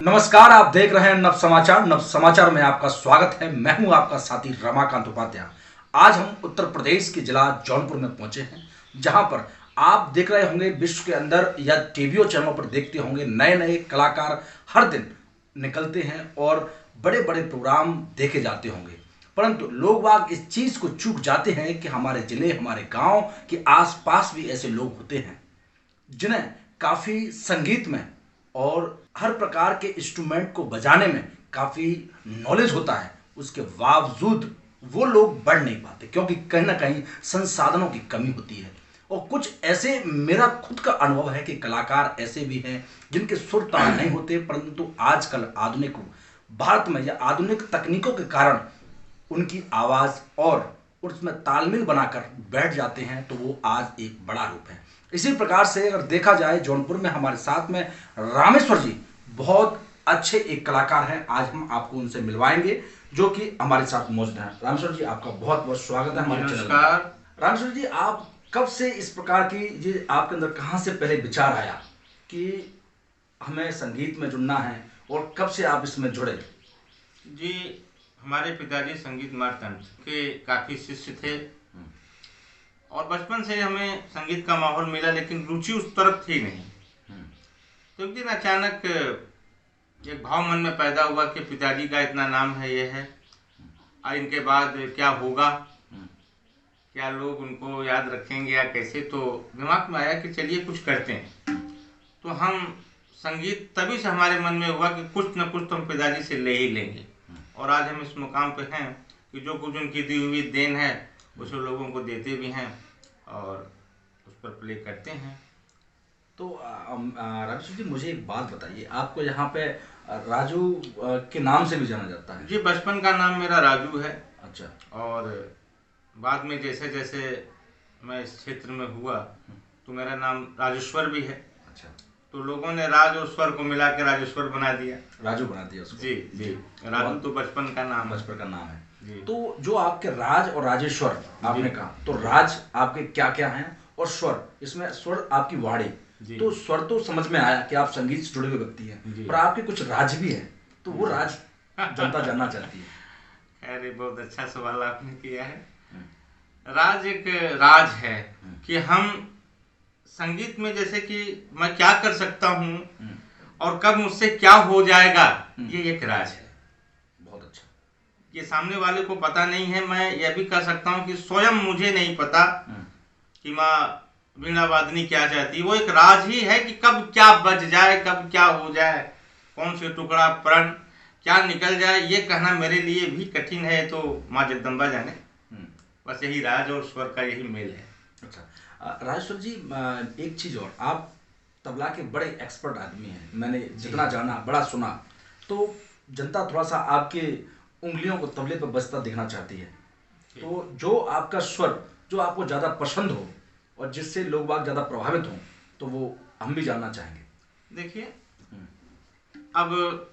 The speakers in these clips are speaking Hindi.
नमस्कार, आप देख रहे हैं नव समाचार। नव समाचार में आपका स्वागत है। मैं हूं आपका साथी रमाकांत उपाध्याय। आज हम उत्तर प्रदेश के जिला जौनपुर में पहुंचे हैं, जहां पर आप देख रहे होंगे विश्व के अंदर या टीवी चैनलों पर देखते होंगे नए नए कलाकार हर दिन निकलते हैं और बड़े बड़े प्रोग्राम देखे जाते होंगे। परंतु लोग बाग इस चीज को चूक जाते हैं कि हमारे जिले, हमारे गांव के आसपास भी ऐसे लोग होते हैं जिन्हें काफी संगीत में और हर प्रकार के इंस्ट्रूमेंट को बजाने में काफी नॉलेज होता है। उसके बावजूद वो लोग बढ़ नहीं पाते क्योंकि कहीं ना कहीं संसाधनों की कमी होती है। और कुछ ऐसे मेरा खुद का अनुभव है कि कलाकार ऐसे भी हैं जिनके सुर ताल नहीं होते, परंतु आजकल आधुनिक भारत में या आधुनिक तकनीकों के कारण उनकी आवाज और उसमें तालमेल बनाकर बैठ जाते हैं, तो वो आज एक बड़ा रूप है। इसी प्रकार से अगर देखा जाए, जौनपुर में हमारे साथ में रामेश्वर जी बहुत अच्छे एक कलाकार हैं। आज हम आपको उनसे मिलवाएंगे जो कि हमारे साथ मौजूद हैं। रामेश्वर जी, आपका बहुत बहुत स्वागत है हमारे चैनल में। रामेश्वर जी, आप कब से इस प्रकार की ये आपके अंदर कहाँ से पहले विचार आया कि हमें संगीत में जुड़ना है और कब से आप इसमें जुड़े? जी, हमारे पिताजी संगीत मार्तंड के काफ़ी शिष्य थे और बचपन से हमें संगीत का माहौल मिला, लेकिन रुचि उस तरफ थी नहीं। तो एक दिन अचानक एक भाव मन में पैदा हुआ कि पिताजी का इतना नाम है, ये है, और इनके बाद क्या होगा, क्या लोग उनको याद रखेंगे या कैसे। तो दिमाग में आया कि चलिए कुछ करते हैं। तो हम संगीत तभी से हमारे मन में हुआ कि कुछ न कुछ तो हम पिताजी से ले ही लेंगे। और आज हम इस मुकाम पे हैं कि जो कुछ उनकी दी हुई देन है उसे लोगों को देते भी हैं और उस पर प्ले करते हैं। तो रामेश्वर जी, मुझे एक बात बताइए, आपको यहाँ पे राजू के नाम से भी जाना जाता है? जी, बचपन का नाम मेरा राजू है। अच्छा। और बाद में जैसे जैसे मैं इस क्षेत्र में हुआ तो मेरा नाम राजेश्वर भी है। अच्छा। तो लोगों ने राज और स्वर को मिला के राजेश्वर बना दिया, राजू बना दिया उसको। जी जी। राजू तो बचपन का नाम है। बचपन का नाम है जी। तो जो आपके राज और राजेश्वर आपने कहा, तो राज आपके क्या क्या हैं और स्वर, इसमें स्वर आपकी वाणी, तो स्वर तो समझ में आया कि आप संगीत से जुड़े हुए व्यक्ति हैं, पर आपके कुछ राज भी हैं, तो वो राज जनता जानना चाहती है। अरे, बहुत अच्छा सवाल आपने किया है। राज एक राज है कि हम संगीत में जैसे कि मैं क्या कर सकता हूँ और कब मुझसे क्या हो जाएगा, ये एक राज है। बहुत अच्छा। ये सामने वाले को पता नहीं है। मैं यह भी कर सकता हूँ कि स्वयं मुझे नहीं पता कि माँ वीणा वादनी क्या चाहती है। वो एक राज ही है कि कब क्या बज जाए, कब क्या हो जाए, कौन से टुकड़ा प्रण क्या निकल जाए, ये कहना मेरे लिए भी कठिन है। तो माँ जगदम्बा जाने। बस यही राज और स्वर का यही मेल है। अच्छा राजेश्वर जी, एक चीज और, आप तबला के बड़े एक्सपर्ट आदमी हैं। मैंने जितना जाना, बड़ा सुना, तो जनता थोड़ा सा आपके उंगलियों को तबले पर बजता देखना चाहती है। तो जो आपका स्वर जो आपको ज़्यादा पसंद हो और जिससे लोग बाग ज़्यादा प्रभावित हों, तो वो हम भी जानना चाहेंगे। देखिए, अब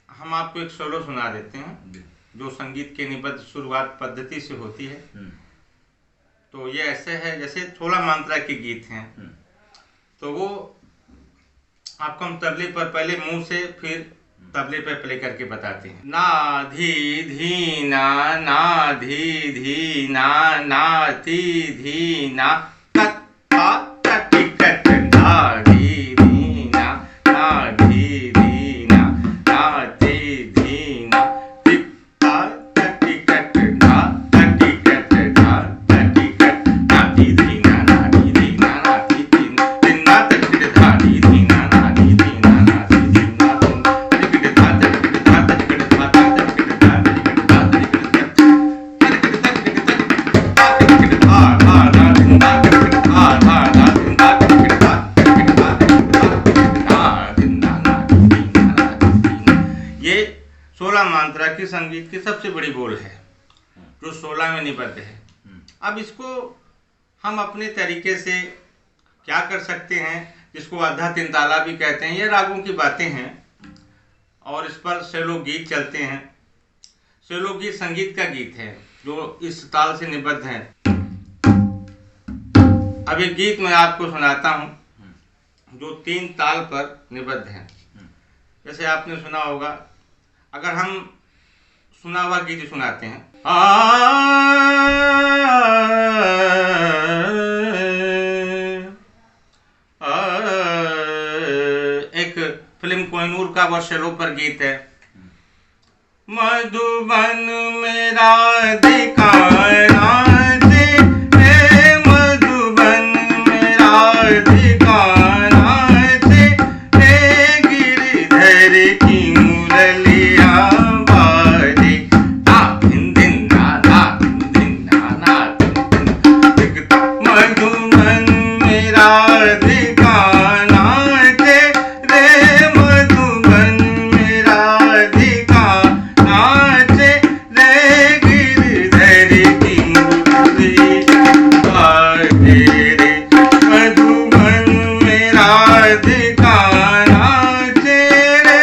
हम आपको एक सोलो सुना देते हैं जो संगीत के निबद्ध शुरुआत पद्धति से होती है। तो ये ऐसे है जैसे 16 मात्रा के गीत हैं। तो वो आपको हम तबले पर पहले मुंह से फिर तबले पर प्ले करके बताते हैं। ना धी धी ना धी धी ना धी धी ना तत ता तट कट ना धी धी ना धी धी ना धी धी ना टिप ता तट कट ना तट कट ना तट कट ना धी धी ना धी धी ना धी धी ना तट कट ना धी धी ना धी धी ना धी धी ना तट कट ना तट कट ना तट कट ना तट कट ना तट कट ना तट कट ये 16 मात्रा की संगीत की सबसे बड़ी बोल है जो 16 में निबद्ध है। अब इसको हम अपने तरीके से क्या कर सकते हैं, जिसको आधा तीन ताला भी कहते हैं। ये रागों की बातें हैं और इस पर सेलो गीत चलते हैं। सेलो गीत संगीत का गीत है जो इस ताल से निबद्ध है। अब एक गीत मैं आपको सुनाता हूँ जो 3 ताल पर निबद्ध है। जैसे आपने सुना होगा, अगर हम सुना हुआ गीत सुनाते हैं, एक फिल्म कोहिनूर का वो शेलो पर गीत है, मधुबन मेरा अधिकारा दे, हे मधुबन मेरा अधिकारा दे, हे गिरिधर की मुरलिया बाजे, ता दिन दिन ना दिन ना दिखता, मधुबन मेरा अधिकारा दे, रे मधुबन मेरा अधिकारा नाचे, रे गिरधर की मुरलिया बाजे रे, मधुबन मेरा अधिकारा नाचे रे,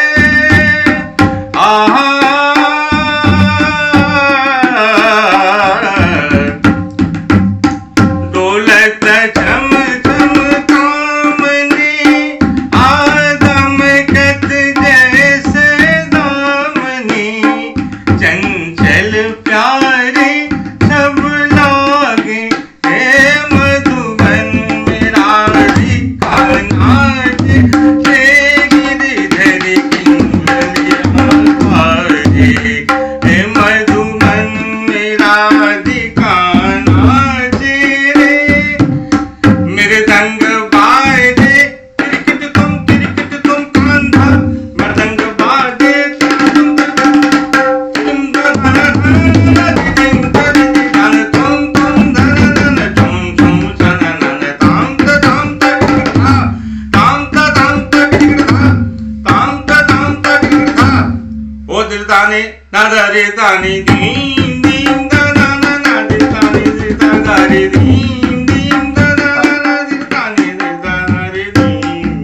आहा डोलत झम झम कामनी, आदम कत जैसे दामनी, चंचल प्यारे सब लागे, हे मधुबन मेरा अधिकारा दे, हे गिरधर की मुरलिया बाजे, हे मधुबन मेरा अधिकारा दे रे, मृदंग बाजे किरकिट तुम कांधा, मृदंग बाजे तुम ओ दिल ताने ना रे ताने दीन दीन दा ना ना ना दिल ताने दा रे दीन दीन दा ना दिल ताने दा रे दीन।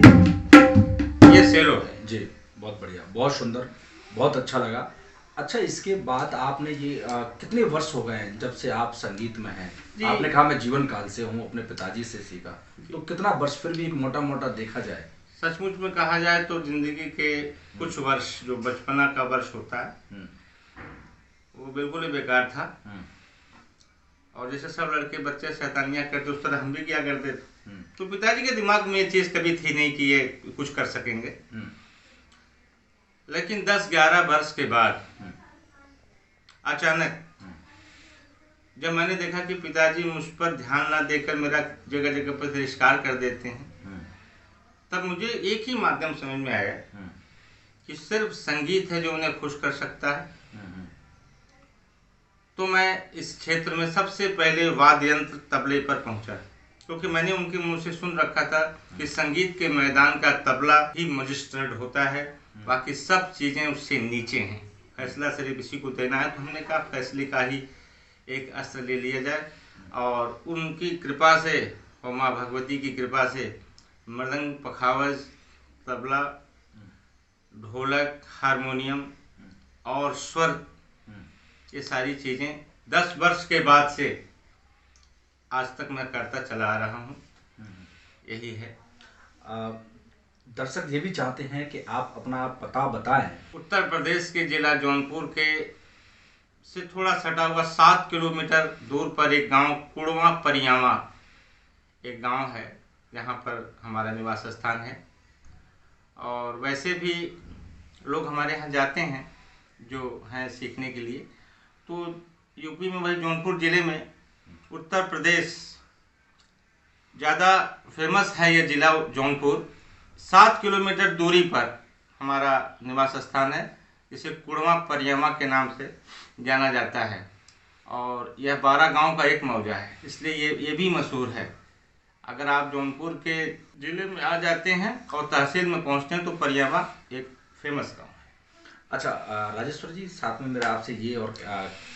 ये सेलो है जी, बहुत बढ़िया, बहुत सुंदर, बहुत अच्छा लगा। अच्छा, इसके बाद आपने ये कितने वर्ष हो गए हैं जब से आप संगीत में हैं? जी। आपने कहा मैं जीवन काल से हूँ, अपने पिताजी से सीखा, तो कितना वर्ष फिर भी एक मोटा मोटा देखा जाए? सचमुच में कहा जाए तो जिंदगी के कुछ वर्ष, जो बचपना का वर्ष होता है, वो बिल्कुल ही बेकार था। और जैसे सब लड़के बच्चे शैतानियां करते, उस तरह हम भी क्या करते थे। तो पिताजी के दिमाग में ये चीज़ कभी थी नहीं कि ये कुछ कर सकेंगे। लेकिन 10-11 वर्ष के बाद अचानक जब मैंने देखा कि पिताजी मुझ पर ध्यान ना देकर मेरा जगह जगह पर तिरस्कार कर देते हैं, तब मुझे एक ही माध्यम समझ में आया कि सिर्फ संगीत है जो उन्हें खुश कर सकता है। तो मैं इस क्षेत्र में सबसे पहले वाद्य यंत्र तबले पर पहुंचा, क्योंकि मैंने उनके मुंह से सुन रखा था कि संगीत के मैदान का तबला ही मजिस्ट्रेट होता है, बाकी सब चीज़ें उससे नीचे हैं, फैसला सिर्फ इसी को देना है। तो हमने कहा फैसले का ही एक अस्त्र ले लिया जाए, और उनकी कृपा से और माँ भगवती की कृपा से मृदंग, पखावज, तबला, ढोलक, हारमोनियम और स्वर, ये सारी चीज़ें 10 वर्ष के बाद से आज तक मैं करता चला आ रहा हूँ। यही है। दर्शक ये भी चाहते हैं कि आप अपना पता बताएं। उत्तर प्रदेश के जिला जौनपुर के से थोड़ा सटा हुआ 7 किलोमीटर दूर पर एक गांव कुड़वा परियामा एक गांव है, जहां पर हमारा निवास स्थान है। और वैसे भी लोग हमारे यहाँ जाते हैं जो हैं सीखने के लिए। तो यूपी में, वही जौनपुर ज़िले में, उत्तर प्रदेश ज़्यादा फेमस है ये ज़िला जौनपुर। 7 किलोमीटर दूरी पर हमारा निवास स्थान है, जिसे कुड़वा परियामा के नाम से जाना जाता है। और यह 12 गांव का एक मौजा है, इसलिए ये भी मशहूर है। अगर आप जौनपुर के ज़िले में आ जाते हैं और तहसील में पहुंचते हैं तो परियामा एक फेमस गांव है। अच्छा राजेश्वर जी, साथ में मेरा आपसे ये और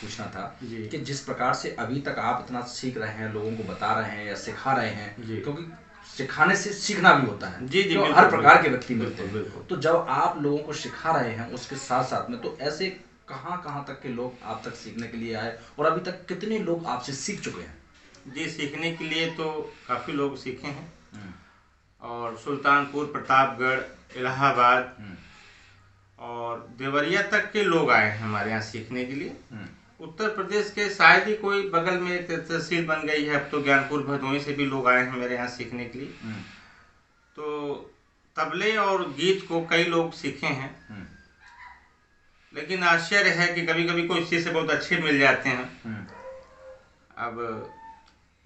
पूछना था कि जिस प्रकार से अभी तक आप इतना सीख रहे हैं, लोगों को बता रहे हैं या सिखा रहे हैं, क्योंकि सिखाने से सीखना भी होता है। जी जी, तो हर प्रकार के व्यक्ति मिलते हैं। तो जब आप लोगों को सिखा रहे हैं, उसके साथ साथ में तो ऐसे कहाँ तक के लोग आप तक सीखने के लिए आए, और अभी तक कितने लोग आपसे सीख चुके हैं? जी, सीखने के लिए तो काफ़ी लोग सीखे हैं, और सुल्तानपुर, प्रतापगढ़, इलाहाबाद और देवरिया तक के लोग आए हैं हमारे यहाँ सीखने के लिए। उत्तर प्रदेश के शायद ही कोई बगल में एक तहसील बन गई है अब तो, ज्ञानपुर भदोही से भी लोग आए हैं मेरे यहाँ सीखने के लिए। तो तबले और गीत को कई लोग सीखे हैं, लेकिन आश्चर्य है कि कभी कभी कोई चीज़ से बहुत अच्छे मिल जाते हैं। अब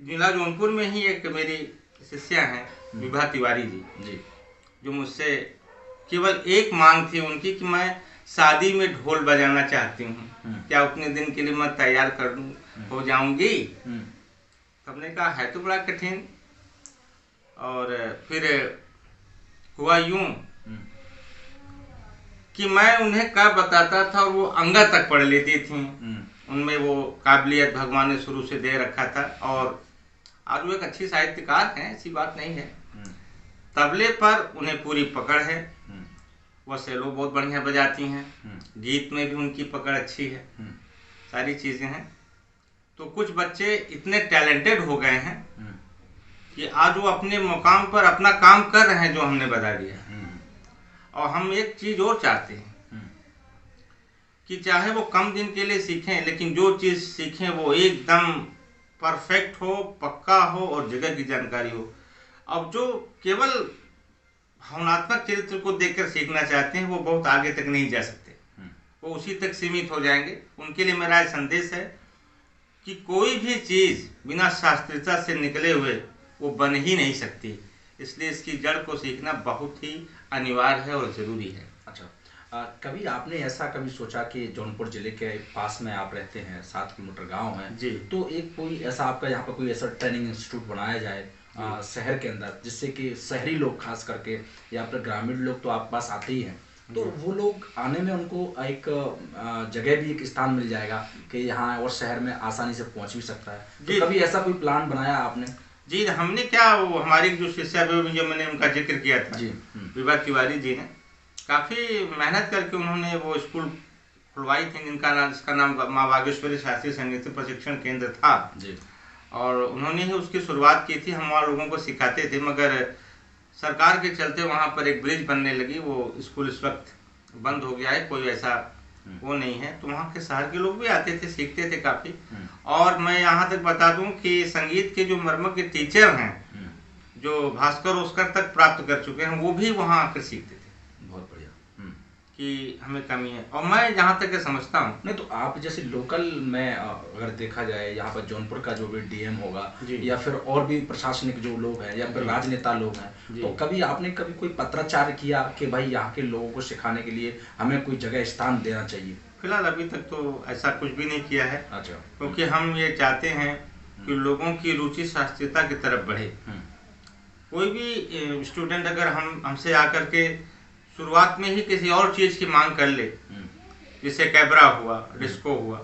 जिला जौनपुर में ही एक मेरी शिष्या हैं विभा तिवारी जी, जो मुझसे केवल एक मांग थी उनकी कि मैं शादी में ढोल बजाना चाहती हूँ, क्या उतने दिन के लिए मैं तैयार कर दूँ, हो जाऊंगी? तो हमने कहा है तो बड़ा कठिन। और फिर हुआ यूं कि मैं उन्हें क्या बताता था और वो अंगा तक पढ़ लेती थी। उनमें वो काबिलियत भगवान ने शुरू से दे रखा था और आज वो एक अच्छी साहित्यकार हैं, ऐसी बात नहीं है। तबले पर उन्हें पूरी पकड़ है, वह सेलो बहुत बढ़िया बजाती हैं, गीत में भी उनकी पकड़ अच्छी है, सारी चीज़ें हैं। तो कुछ बच्चे इतने टैलेंटेड हो गए हैं कि आज वो अपने मुकाम पर अपना काम कर रहे हैं जो हमने बता दिया। और हम एक चीज़ और चाहते हैं कि चाहे वो कम दिन के लिए सीखें, लेकिन जो चीज़ सीखें वो एकदम परफेक्ट हो, पक्का हो और जगह की जानकारी हो। अब जो केवल भावनात्मक चरित्र को देखकर सीखना चाहते हैं वो बहुत आगे तक नहीं जा सकते, वो उसी तक सीमित हो जाएंगे। उनके लिए मेरा संदेश है कि कोई भी चीज़ बिना शास्त्रीयता से निकले हुए वो बन ही नहीं सकती, इसलिए इसकी जड़ को सीखना बहुत ही अनिवार्य है और ज़रूरी है। अच्छा, कभी आपने ऐसा कभी सोचा कि जौनपुर जिले के पास में आप रहते हैं, 7 किलोमीटर गांव है जी, तो एक कोई ऐसा आपका यहाँ पर कोई ऐसा ट्रेनिंग इंस्टीट्यूट बनाया जाए शहर के अंदर, जिससे कि शहरी लोग खास करके या फिर ग्रामीण लोग तो आप पास आते ही हैं, तो वो लोग आने में उनको एक जगह भी, एक स्थान मिल जाएगा कि यहाँ और शहर में आसानी से पहुँच भी सकता है। तो कभी ऐसा कोई प्लान बनाया आपने? जी, हमने क्या, वो हमारी जो शिष्या जो मैंने उनका जिक्र किया था जी, विभा तिवारी जी ने काफ़ी मेहनत करके उन्होंने वो स्कूल खुलवाई थी जिसका नाम माँ बागेश्वरी शास्त्रीय संगीत प्रशिक्षण केंद्र था जी। और उन्होंने ही उसकी शुरुआत की थी। हम वहाँ लोगों को सिखाते थे, मगर सरकार के चलते वहाँ पर एक ब्रिज बनने लगी, वो स्कूल इस वक्त बंद हो गया है, कोई ऐसा वो नहीं है। तो वहाँ के शहर के लोग भी आते थे, सीखते थे काफ़ी। और मैं यहाँ तक बता दूँ कि संगीत के जो मर्मज्ञ के टीचर हैं जो भास्कर ओस्कर तक प्राप्त कर चुके हैं, वो भी वहाँ आकर सीखते थे। बहुत बढ़िया। कि हमें कमी है, और मैं जहाँ तक समझता हूँ नहीं, तो आप जैसे लोकल में अगर देखा जाए यहाँ पर जौनपुर का जो भी डीएम होगा या फिर और भी प्रशासनिक जो लोग हैं या फिर राजनेता लोग हैं, तो कभी आपने कभी कोई पत्राचार किया कि भाई यहाँ के लोगों को सिखाने के लिए हमें कोई जगह स्थान देना चाहिए? फिलहाल अभी तक तो ऐसा कुछ भी नहीं किया है। अच्छा। क्योंकि हम ये चाहते हैं कि लोगों की रुचि शास्त्रीयता की तरफ बढ़े। कोई भी स्टूडेंट अगर हमसे आकर के शुरुआत में ही किसी और चीज़ की मांग कर ले, जैसे कैबरा हुआ, डिस्को हुआ,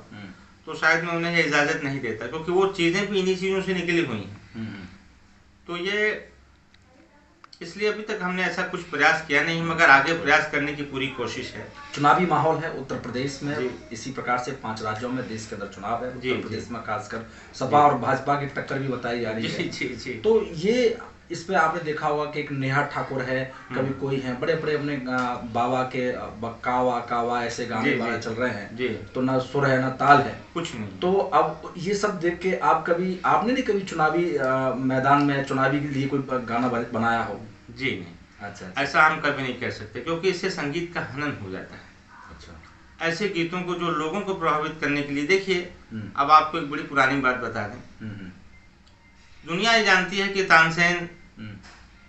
तो शायद मैं उन्हें इजाज़त नहीं देता, क्योंकि वो चीज़ें भी इन्हीं चीज़ों से निकली हुई हैं। तो ये इसलिए अभी तक हमने ऐसा कुछ प्रयास किया नहीं, मगर आगे प्रयास करने की पूरी कोशिश है। चुनावी माहौल है उत्तर प्रदेश में, इसी प्रकार से 5 राज्यों में देश के अंदर चुनाव है। उत्तर प्रदेश में खासकर सपा और भाजपा की टक्कर भी बताई जा रही है। जी। तो ये इस पे आपने देखा होगा कि एक नेहा ठाकुर है, कभी कोई है, बड़े बड़े अपने बाबा के कावा कावा ऐसे गाने वाले चल रहे हैं, तो ना सुर है ना ताल है, कुछ नहीं। तो अब ये सब देख के आपने नहीं कभी चुनावी मैदान में चुनावी के लिए कोई गाना बनाया हो? जी नहीं। अच्छा। ऐसा हम कभी नहीं कह सकते, क्योंकि इससे संगीत का हनन हो जाता है। अच्छा। ऐसे गीतों को जो लोगों को प्रभावित करने के लिए, देखिए अब आपको एक बड़ी पुरानी बात बता दें। दुनिया ये जानती है कि तानसेन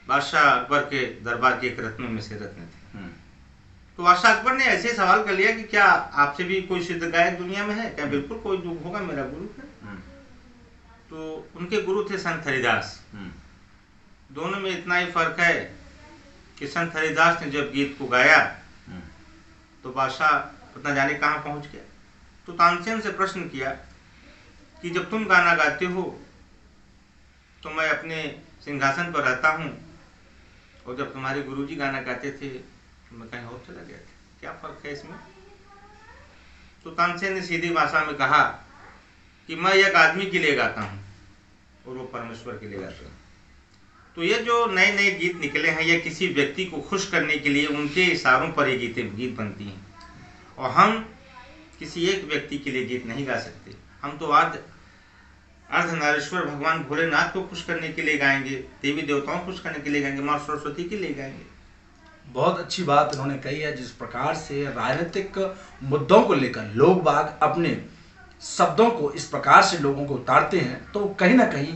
बादशाह अकबर के दरबार के एक रत्न में से रत्न थे। तो बादशाह अकबर ने ऐसे सवाल कर लिया कि क्या आपसे भी कोई सिद्ध गायक दुनिया में है क्या? बिल्कुल, कोई दुख होगा, मेरा गुरु है। तो उनके गुरु थे संत हरिदास। दोनों में इतना ही फर्क है कि संत हरिदास ने जब गीत को गाया तो बादशाह पता जाने कहाँ पहुँच गया। तो तानसेन से प्रश्न किया कि जब तुम गाना गाते हो तो मैं अपने सिंहासन पर रहता हूँ, और जब तुम्हारे गुरुजी गाना गाते थे तो मैं कहीं और चला गया था, क्या फर्क है इसमें? तो तानसेन ने सीधी भाषा में कहा कि मैं एक आदमी के लिए गाता हूँ और वो परमेश्वर के लिए गाता हूँ। तो ये जो नए नए गीत निकले हैं, ये किसी व्यक्ति को खुश करने के लिए उनके इशारों पर ये गीत बनती हैं, और हम किसी एक व्यक्ति के लिए गीत नहीं गा सकते। हम तो अर्धनारीश्वर भगवान भोलेनाथ को खुश करने के लिए गाएंगे, देवी देवताओं को खुश करने के लिए गाएंगे, माँ सरस्वती के लिए गाएंगे। बहुत अच्छी बात इन्होंने कही है। जिस प्रकार से राजनीतिक मुद्दों को लेकर लोग बाग अपने शब्दों को इस प्रकार से लोगों को उतारते हैं, तो कहीं ना कहीं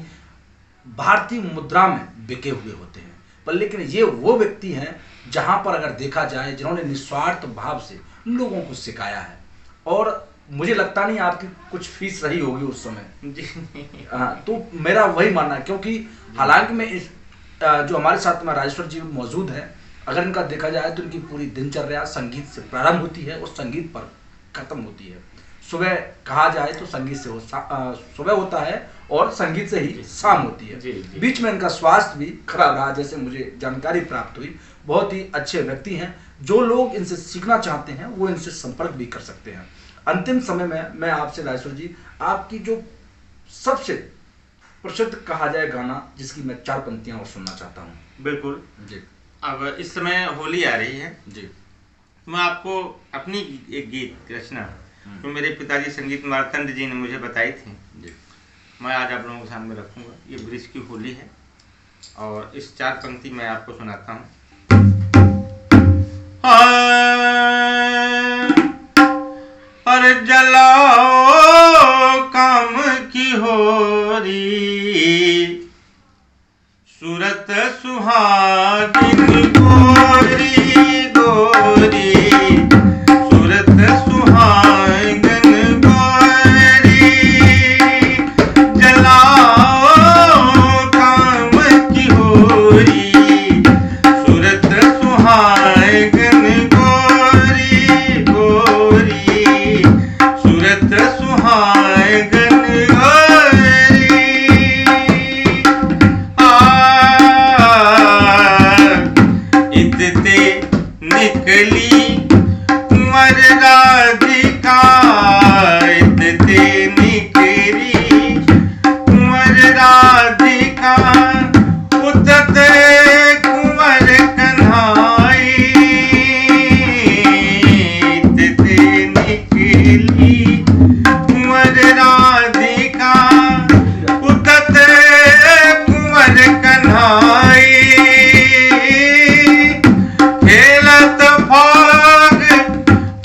भारतीय मुद्रा में बिके हुए होते हैं। पर लेकिन ये वो व्यक्ति हैं जहां पर अगर देखा जाए, जिन्होंने निस्वार्थ भाव से लोगों को सिखाया है, और मुझे लगता नहीं आपकी कुछ फीस रही होगी उस समय। तो मेरा वही मानना है, क्योंकि हालांकि मैं इस जो हमारे साथ में राजेश्वर जी मौजूद है, अगर इनका देखा जाए तो इनकी पूरी दिनचर्या संगीत से प्रारंभ होती है और संगीत पर खत्म होती है। सुबह कहा जाए तो संगीत से सुबह होता है और संगीत से ही शाम होती है। जी। बीच में इनका स्वास्थ्य भी खराब रहा, जैसे मुझे जानकारी प्राप्त हुई। बहुत ही अच्छे व्यक्ति हैं, जो लोग इनसे सीखना चाहते हैं वो इनसे संपर्क भी कर सकते हैं। अंतिम समय में मैं आपसे राजेश्वर जी, आपकी जो सबसे प्रसिद्ध कहा जाए गाना, जिसकी मैं 4 पंक्तियां और सुनना चाहता हूँ। बिल्कुल जी। अब इस समय होली आ रही है जी, मैं आपको अपनी एक गीत रचना जो मेरे पिताजी संगीत मार्तंड जी ने मुझे बताई थी जी, मैं आज आप लोगों के सामने रखूंगा। ये ब्रिज की होली है और इस 4 पंक्ति मैं आपको सुनाता हूँ। पर जलाओ काम की होरी, सूरत सुहागिन गोरी गोरी, सूरत सुहागिन गोरी, जलाओ काम की होरी, सूरत सुहागिन गोरी गोरी, सूरत सुहागिन गोरी। इतते निकली कुंवर राधिका, इतते निकली कुंवर राधिका, उतते कुंवर कन्हाई, इतते निकली कुंवर राधिका, उतते कुंवर कन्हाई, खेलत भाग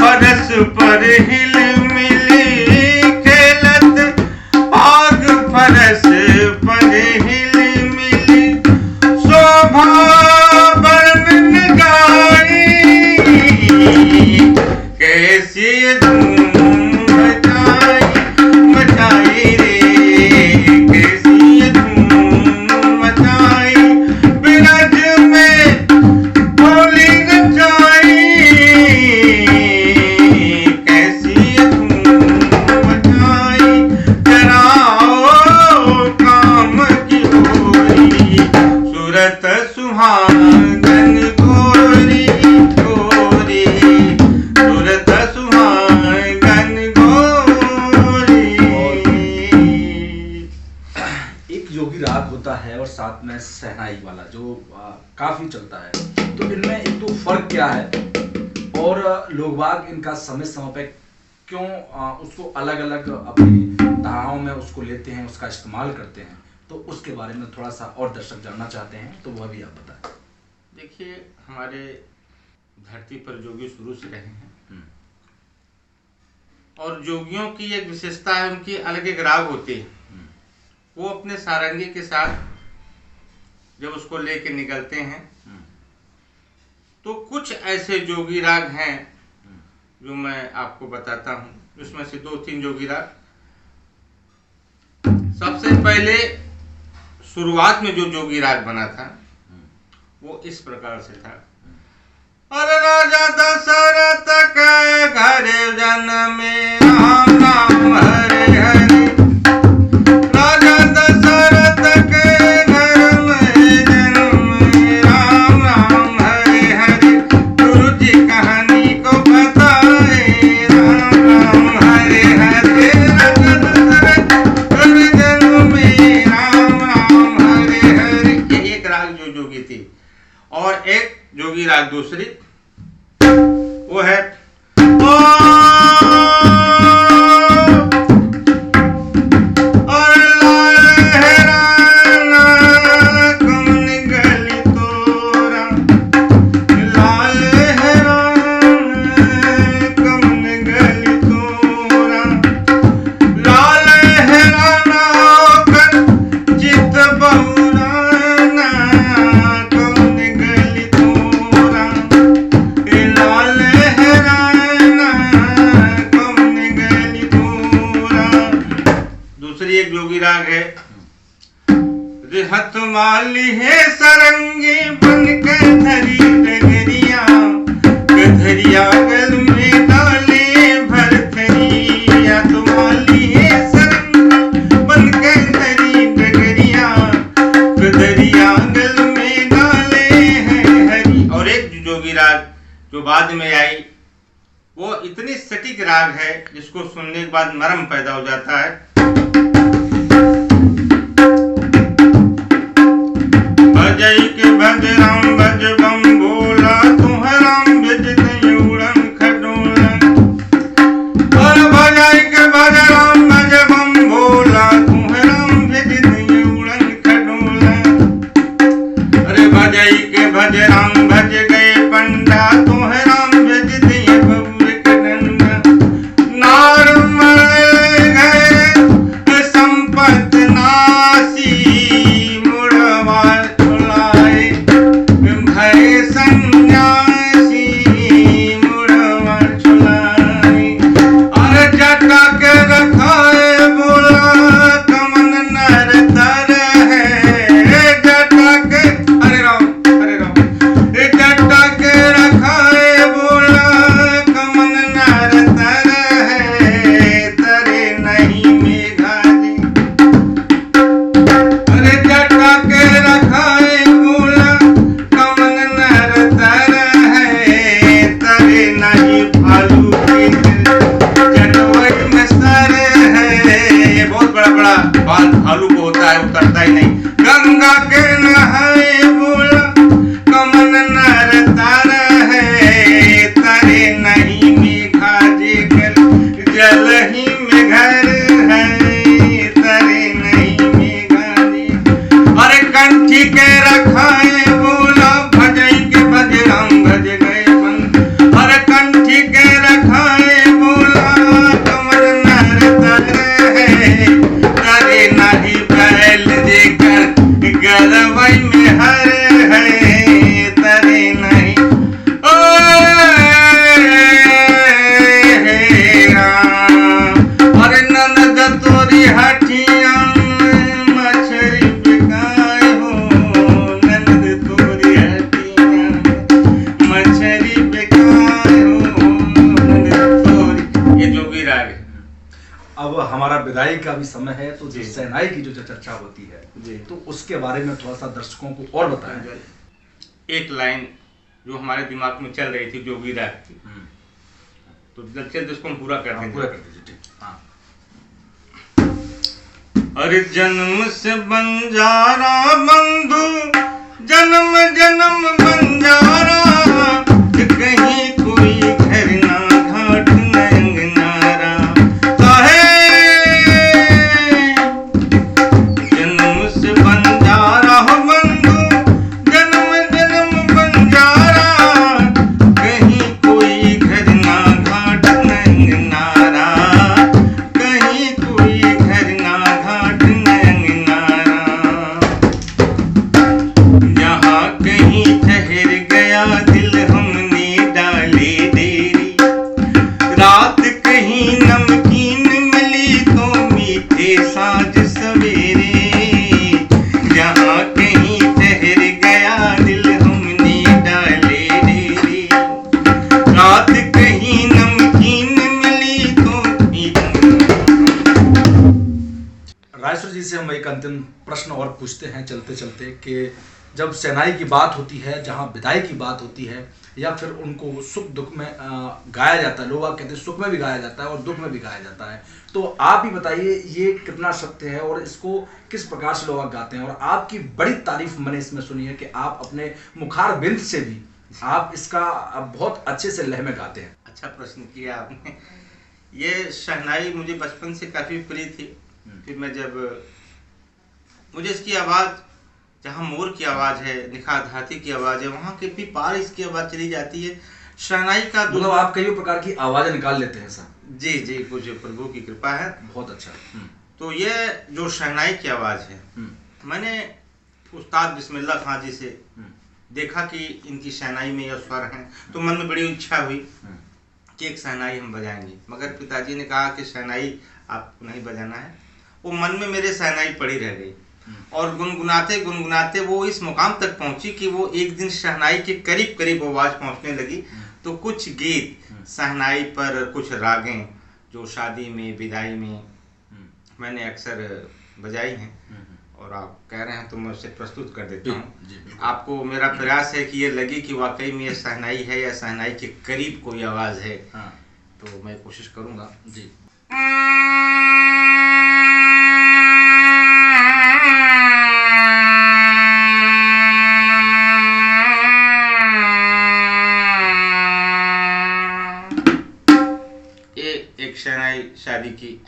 परस पर हिल मिली, खेलत भाग परस पर हिल मिली, शोभा वर्णन गाई, कैसी धूम मचाई रे, कैसी धूम मचाई, बिरज में होली नचाई, कैसी धूम मचाई, जराओ काम की होली, सूरत सुहागन गोरी गोरी, सूरत सुहागन गोरी। एक योगी राग होता है और साथ में शहनाई वाला जो काफी चलता है, तो इनमें एक तो फर्क क्या है, और लोग बाग इनका समय समय पे क्यों उसको अलग अलग अपनी धाराओं में उसको लेते हैं, उसका इस्तेमाल करते हैं, तो उसके बारे में थोड़ा सा और दर्शक जानना चाहते हैं, तो वह भी आप बताएं। देखिए, हमारे धरती पर जोगी शुरू से रहे हैं, और जोगियों की एक विशेषता है, उनकी अलग एक राग होती है। वो अपने सारंगी के साथ जब उसको लेके निकलते हैं, तो कुछ ऐसे जोगी राग हैं जो मैं आपको बताता हूँ, जिसमें से 2-3 जोगी राग। सबसे पहले शुरुआत में जो जोगी राग बना था वो इस प्रकार से था। अरे राजा दशरथ के घर जन्मे राम राम हरे हरे, राजा दशरथ के घर में जन्मे राम राम हरे हरे, गुरु जी कहानी को बताए राम राम हरे हरे, राजा दशरथ घर जन्मे राम राम हरे हरे। ये एक राग जो जोगी थी। और एक जोगी राग दूसरी वो है राग है रिहत माली है सरंगी बन के धरी डगरिया गधरिया गल में डाले भरथरिया तुम्हारी है सरंगी बन के धरी डगरिया गधरिया गल में डाले हैं हरी। और एक जोगी राग जो बाद में आई वो इतनी सटीक राग है जिसको सुनने के बाद मरम पैदा हो जाता है। भजई के भज राम भज बम बोला तुह राम भज उड़न खडोला। और भजई के भज राम भज बम बोला तुह राम भज उड़न खडोला। अरे भजई के भज राम भज गए पंडा तुह राम भज दिए बबुर कडंडा। नार मर गए संपत नासी भालू को होता है उतरता ही नहीं। गंगा के नहाए बोला कमन नर तर है तरे नहीं मेघा जे कर जल ही में घर है तरे नहीं मेघा जे। अरे कंठी के रखाए बोला भजई के भज राम भज गए बन। अरे कंठी के रखाए बोला कमन नर तर है तरे नहीं बैल देकर गलवई में हर है तरे नहीं। ओ अरे ननद तोरी हटिया मछरी बिकाए हो ननद तोरी हटिया मछरी बिकाए हो ननद तोरी। ये जोगी राग है। अब हमारा विदाई का भी समय है तो जो शहनाई की जो चर्चा होती है तो उसके बारे में थोड़ा सा दर्शकों को और बताएं। एक लाइन जो हमारे दिमाग में चल रही थी जोगी राग की तो चलते उसको हम पूरा करते हैं। पूरा कर दीजिए। हाँ। अरे जन्म से बंजारा बंधु जन्म जन्म बंजारा कहीं कोई घर ना घाट नंग नारा जन्म से बंजारा बंधु जन्म जन्म बंजारा कहीं कोई घर ना घाट नंग नारा कहीं कोई घर ना घाट नंग नारा। यहाँ कहीं ठहर गया दिल हमने डाले डेरी रात कहीं नमकीन मिली तो मीठे साँझ सवेरे। जहाँ कहीं ठहर गया दिल हमने डाले डेरी रात कहीं नमकीन मिली तो राजेश्वर जी से हम एक अंतिम प्रश्न और पूछते हैं चलते चलते कि जब शहनाई की बात होती है, जहाँ विदाई की बात होती है, या फिर उनको सुख दुख में गाया जाता है, लोग आप कहते हैं सुख में भी गाया जाता है और दुख में भी गाया जाता है, तो आप ही बताइए ये कितना सत्य है और इसको किस प्रकार से लोग गाते हैं। और आपकी बड़ी तारीफ मैंने इसमें सुनी है कि आप अपने मुखार बिंद से भी आप इसका बहुत अच्छे से लय में गाते हैं। अच्छा प्रश्न किया आपने। ये शहनाई मुझे बचपन से काफ़ी प्रिय थी। फिर मैं जब मुझे इसकी आवाज़, जहाँ मोर की आवाज़ है, निखार हाथी की आवाज़ है, वहाँ के भी पार इसकी आवाज़ चली जाती है। शहनाई का मतलब आप कई प्रकार की आवाज़ें निकाल लेते हैं सर? जी जी, कुछ प्रभु की कृपा है। बहुत अच्छा। तो ये जो शहनाई की आवाज़ है, मैंने उस्ताद बिस्मिल्लाह खां जी से देखा कि इनकी शहनाई में यह स्वर हैं, तो मन में बड़ी इच्छा हुई कि एक शहनाई हम बजाएंगे। मगर पिताजी ने कहा कि शहनाई आपको नहीं बजाना है। वो मन में मेरे शहनाई पड़ी रह गई और गुनगुनाते गुनगुनाते वो इस मुकाम तक पहुंची कि वो एक दिन शहनाई के करीब करीब आवाज़ पहुंचने लगी। तो कुछ गीत शहनाई पर, कुछ रागें जो शादी में, विदाई में मैंने अक्सर बजाई हैं और आप कह रहे हैं तो मैं उसे प्रस्तुत कर देता हूँ। आपको मेरा प्रयास है कि ये लगे कि वाकई में ये शहनाई है या शहनाई के करीब कोई आवाज़ है। तो मैं कोशिश करूँगा जी। ये एक शहनाई शादी की।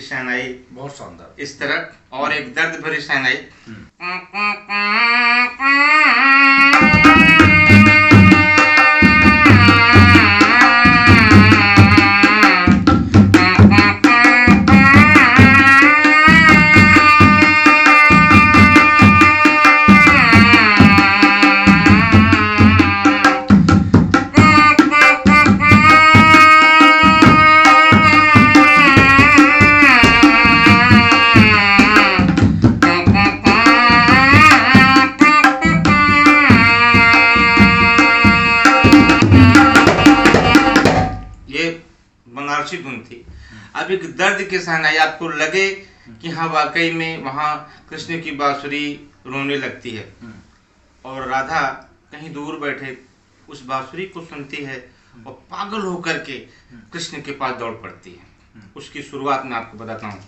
शहनाई बहुत शानदार इस तरह, और एक दर्द भरी शहनाई। बनारसी धुन थी। अब एक दर्द के शहनाई, आपको लगे कि हाँ वाकई में वहाँ कृष्ण की बांसुरी रोने लगती है और राधा कहीं दूर बैठे उस बांसुरी को सुनती है और पागल होकर के कृष्ण के पास दौड़ पड़ती है। उसकी शुरुआत मैं आपको बताता हूँ।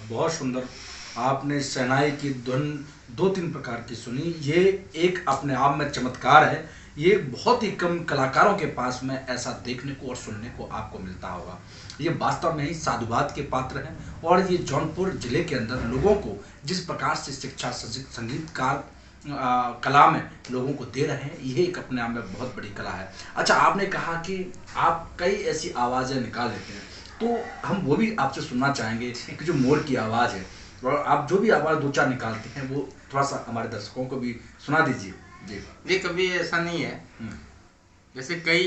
बहुत सुंदर। आपने शहनाई की धुन 2-3 प्रकार की सुनी, ये एक अपने आप में चमत्कार है। ये बहुत ही कम कलाकारों के पास में ऐसा देखने को और सुनने को आपको मिलता होगा। ये वास्तव में ही साधुवाद के पात्र हैं और ये जौनपुर जिले के अंदर लोगों को जिस प्रकार से शिक्षा संगीतकार कला में लोगों को दे रहे हैं, ये एक अपने आप में बहुत बड़ी कला है। अच्छा, आपने कहा कि आप कई ऐसी आवाज़ें निकाल लेते हैं, तो हम वो भी आपसे सुनना चाहेंगे कि जो मोर की आवाज़ है, और आप जो भी आवाज़ दो चार निकालते हैं वो थोड़ा सा हमारे दर्शकों को भी सुना दीजिए। जी ये कभी ऐसा नहीं है, जैसे कई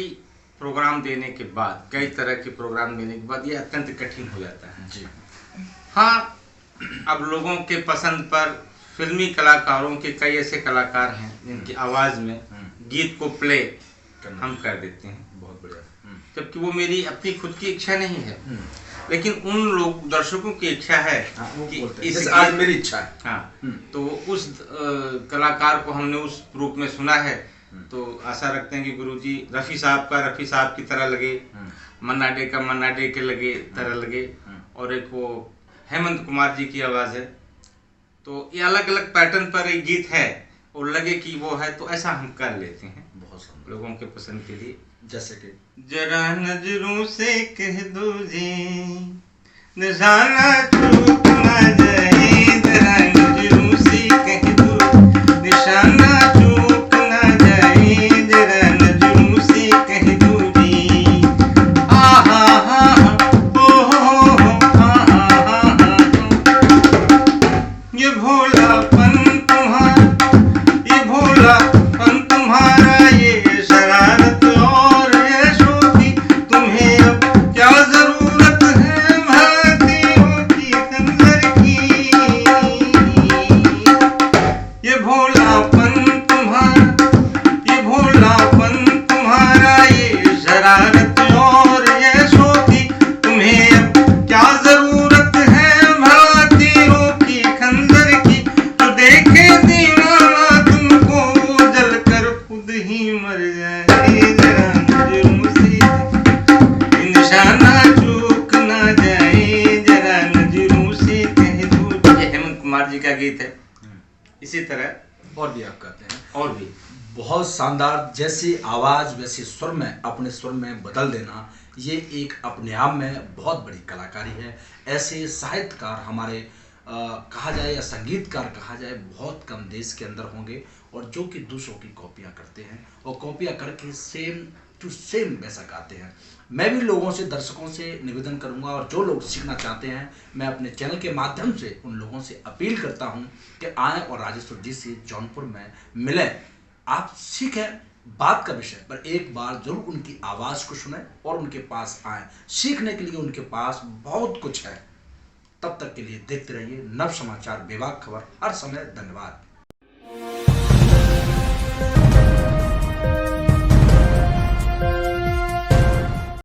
प्रोग्राम देने के बाद, कई तरह के प्रोग्राम देने के बाद ये अत्यंत कठिन हो जाता है। जी हाँ, अब लोगों के पसंद पर फिल्मी कलाकारों के कई ऐसे कलाकार हैं जिनकी आवाज़ में गीत को प्ले हम कर देते हैं, बहुत बढ़िया। जबकि वो मेरी अपनी खुद की इच्छा नहीं है, लेकिन उन लोग दर्शकों की इच्छा है कि इस आज मेरी इच्छा है। हाँ, तो उस कलाकार को हमने उस रूप में सुना है, तो आशा रखते हैं कि गुरुजी रफ़ी साहब का रफ़ी साहब की तरह लगे, मन्ना डे का मन्ना डे के लगे तरह लगे, और एक वो हेमंत कुमार जी की आवाज़ है, तो ये अलग अलग पैटर्न पर एक गीत है और लगे कि वो है, तो ऐसा हम कर लेते हैं बहुत लोगों के पसंद के लिए। जैसे कि जरा नजरों से कह दो जी, निशाना चूक ना जाए, जरा नजरों से कह दो, निशाना चूक ना जाए, जरा नजरों से कह दो जी। आहा हा ओ हो हा हा, ये भोलापन तुम्हारा, ये भोलापन तुम्हारा, ये शरारत और ये शोखी, तुम्हें अब क्या जरूरत है भारतीयों की कंजर की। ये भोलापन तुम्हारा, ये भोलापन तुम्हारा, ये शरारत और ये शोखी, तुम्हें अब क्या जरूरत है भारतीयों की खंजर की। तो देखे दीवाना तुमको जलकर खुद ही मर जाए, जरा नजरों से निशाना चूक ना जाए, जरा नजरों से कह दो। ये हेमंत कुमार जी का गीत है। इसी तरह और भी आप कहते हैं, और भी बहुत शानदार। जैसी आवाज़ वैसे सुर में अपने सुर में बदल देना, ये एक अपने आप में बहुत बड़ी कलाकारी है। ऐसे साहित्यकार हमारे कहा जाए या संगीतकार कहा जाए बहुत कम देश के अंदर होंगे, और जो कि दूसरों की कॉपियाँ करते हैं और कॉपियाँ करके सेम टू सेम वैसा गाते हैं। मैं भी लोगों से, दर्शकों से निवेदन करूंगा, और जो लोग सीखना चाहते हैं मैं अपने चैनल के माध्यम से उन लोगों से अपील करता हूं कि आएँ और राजेश्वर जी से जौनपुर में मिलें। आप सीखें बात का विषय पर, एक बार जरूर उनकी आवाज़ को सुनें और उनके पास आएँ। सीखने के लिए उनके पास बहुत कुछ है। तब तक के लिए देखते रहिए नव समाचार, बेबाक खबर हर समय। धन्यवाद।